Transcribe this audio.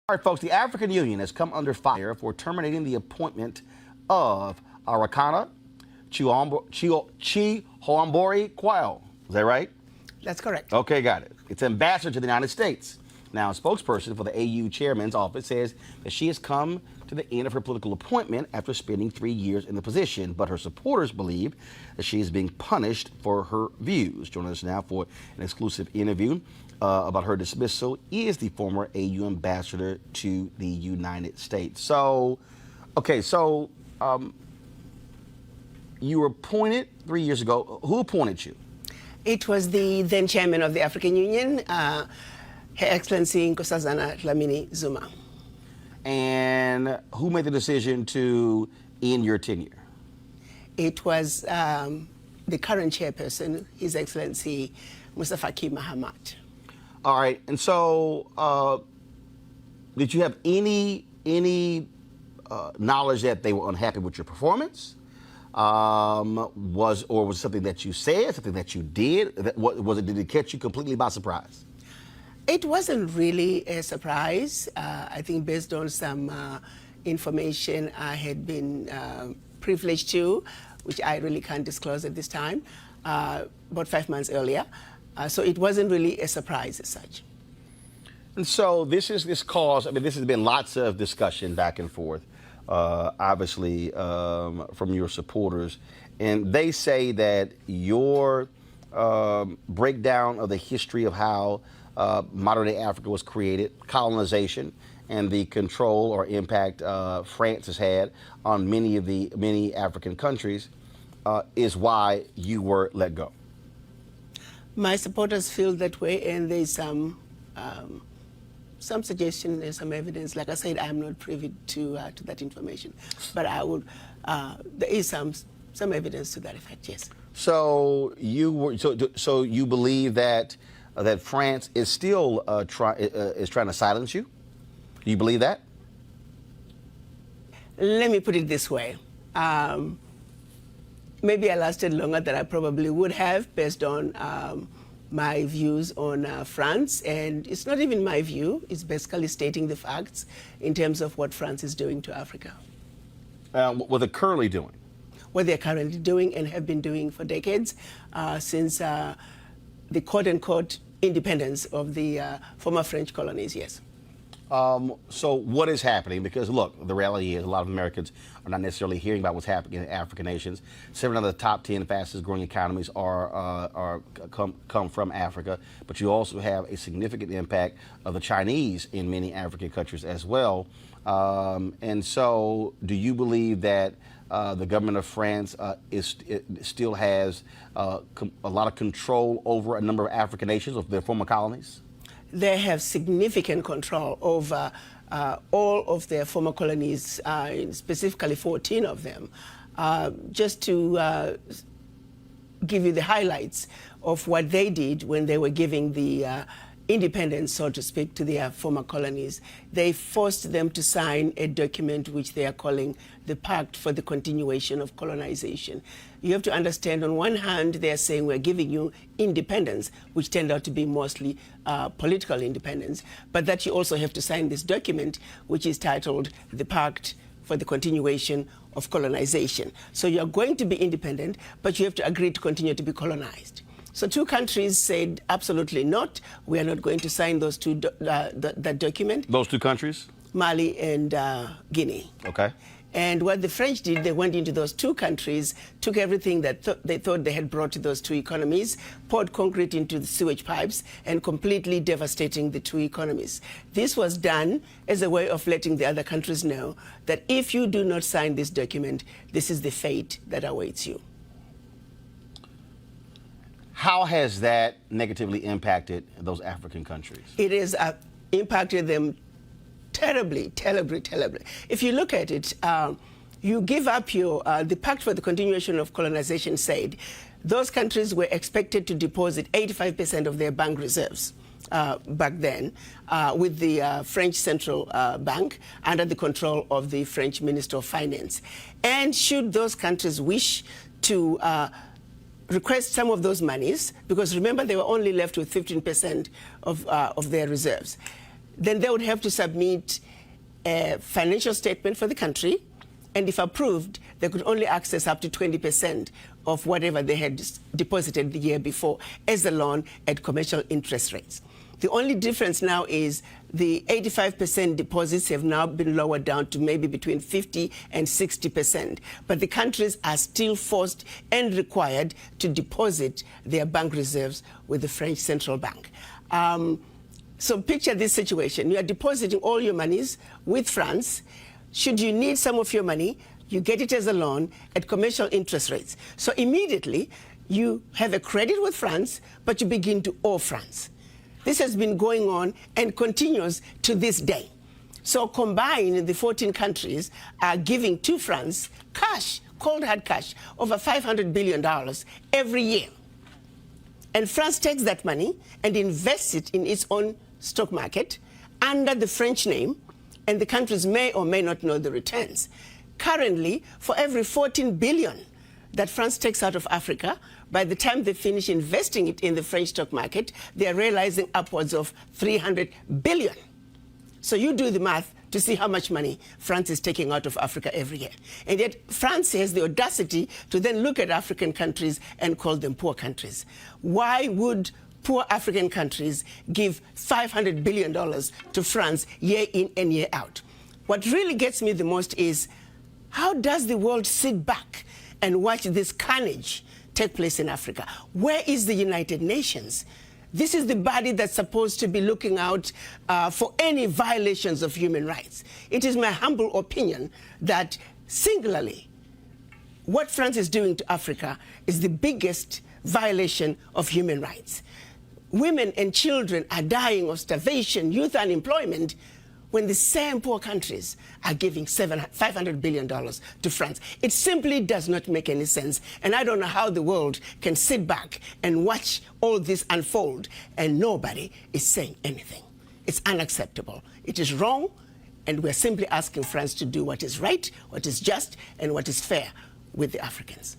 All right, folks, the African Union has come under fire for terminating the appointment of Araucana Chihombori-Quaio. Is that right? That's correct. Okay, got it. It's ambassador to the United States. Now, a spokesperson for the AU chairman's office says that she has come to the end of her political appointment after spending 3 years in the position, but her supporters believe that she is being punished for her views. Joining us now for an exclusive interview about her dismissal is the former AU ambassador to the United States. So, okay, you were appointed 3 years ago. Who appointed you? It was the then chairman of the African Union, Her Excellency Nkosazana Dlamini Zuma. And who made the decision to end your tenure? It was the current chairperson, His Excellency Mustafaki Mahamat. All right, and so did you have any knowledge that they were unhappy with your performance? Was it something that you said, something that you did? Did it catch you completely by surprise? It wasn't really a surprise. I think based on some information I had been privileged to, which I really can't disclose at this time, about 5 months earlier. So it wasn't really a surprise as such. And so this cause, I mean, this has been lots of discussion back and forth, obviously, from your supporters. And they say that your breakdown of the history of how modern-day Africa was created, colonization, and the control or impact France has had on many African countries is why you were let go. My supporters feel that way, and there's some suggestion and some evidence. Like I said, I'm not privy to that information, but I would. There is some evidence to that effect. Yes. So you believe that France is still trying to silence you? Do you believe that? Let me put it this way. Maybe I lasted longer than I probably would have based on my views on France. And it's not even my view. It's basically stating the facts in terms of what France is doing to Africa. What they're currently doing? What they're currently doing and have been doing for decades since the quote-unquote independence of the former French colonies, yes. So what is happening? Because look, the reality is a lot of Americans are not necessarily hearing about what's happening in African nations. 7 of the top 10 fastest growing economies come from Africa, but you also have a significant impact of the Chinese in many African countries as well. And so do you believe that the government of France still has a lot of control over a number of African nations, of their former colonies? They have significant control over all of their former colonies, specifically 14 of them. Just to give you the highlights of what they did when they were giving the independence, so to speak, to their former colonies. They forced them to sign a document which they are calling the Pact for the Continuation of Colonization. You have to understand, on one hand, they are saying we're giving you independence, which turned out to be mostly political independence, but that you also have to sign this document, which is titled the Pact for the Continuation of Colonization. So you're going to be independent, but you have to agree to continue to be colonized. So 2 countries said absolutely not. We are not going to sign those that document. Those 2 countries? Mali and Guinea. Okay. And what the French did, they went into those 2 countries, took everything that they thought they had brought to those 2 economies, poured concrete into the sewage pipes, and completely devastating the 2 economies. This was done as a way of letting the other countries know that if you do not sign this document, this is the fate that awaits you. How has that negatively impacted those African countries? It has impacted them terribly, terribly, terribly. If you look at it, you give up the Pact for the Continuation of Colonization said those countries were expected to deposit 85% of their bank reserves back then with the French Central Bank under the control of the French Minister of Finance. And should those countries wish to request some of those monies, because remember they were only left with 15% of their reserves. then they would have to submit a financial statement for the country, and if approved, they could only access up to 20% of whatever they had deposited the year before as a loan at commercial interest rates. The only difference now is the 85% deposits have now been lowered down to maybe between 50 and 60%. But the countries are still forced and required to deposit their bank reserves with the French Central Bank. So picture this situation. You are depositing all your monies with France. Should you need some of your money, you get it as a loan at commercial interest rates. So immediately, you have a credit with France, but you begin to owe France. This has been going on and continues to this day. So combined, the 14 countries are giving to France cash, cold hard cash, over $500 billion every year. And France takes that money and invests it in its own stock market under the French name, and the countries may or may not know the returns. Currently, for every 14 billion that France takes out of Africa, by the time they finish investing it in the French stock market, they are realizing upwards of 300 billion. So you do the math to see how much money France is taking out of Africa every year. And yet France has the audacity to then look at African countries and call them poor countries. Why would poor African countries give $500 billion to France year in and year out? What really gets me the most is, how does the world sit back and watch this carnage take place in Africa? Where is the United Nations? This is the body that's supposed to be looking out for any violations of human rights. It is my humble opinion that singularly, what France is doing to Africa is the biggest violation of human rights. Women and children are dying of starvation, youth unemployment, when the same poor countries are giving $500 billion to France. It simply does not make any sense. And I don't know how the world can sit back and watch all this unfold and nobody is saying anything. It's unacceptable. It is wrong, and we're simply asking France to do what is right, what is just, and what is fair with the Africans.